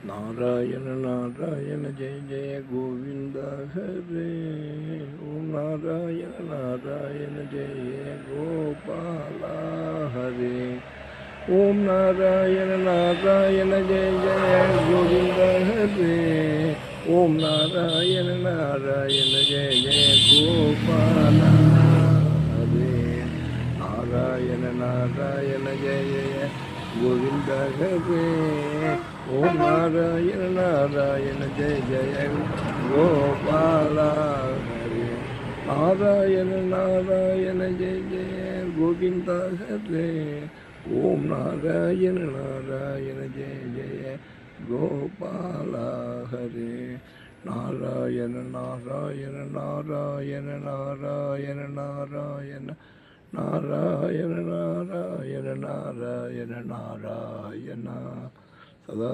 Narayana Narayana Jaya Jaya Govind Hare. Om Narayana Narayana Jaya Gopala Hare. Om Narayana Narayana Jaya Jaya Govind Hare. Om Narayana Narayana Jaya Jaya Gopala Hare. Narayana Narayana Jaya Jaya Govind Hare. Om Narayana Narayana Jaya Jaya Gopala Hare. Narayana Narayana Jaya Jaya Govind Hare. Om Narayana Narayana Jaya Jaya Gopala Hare. Narayana Narayana Narayana Narayana Narayana Narayana Narayana Narayana Narayana Sadha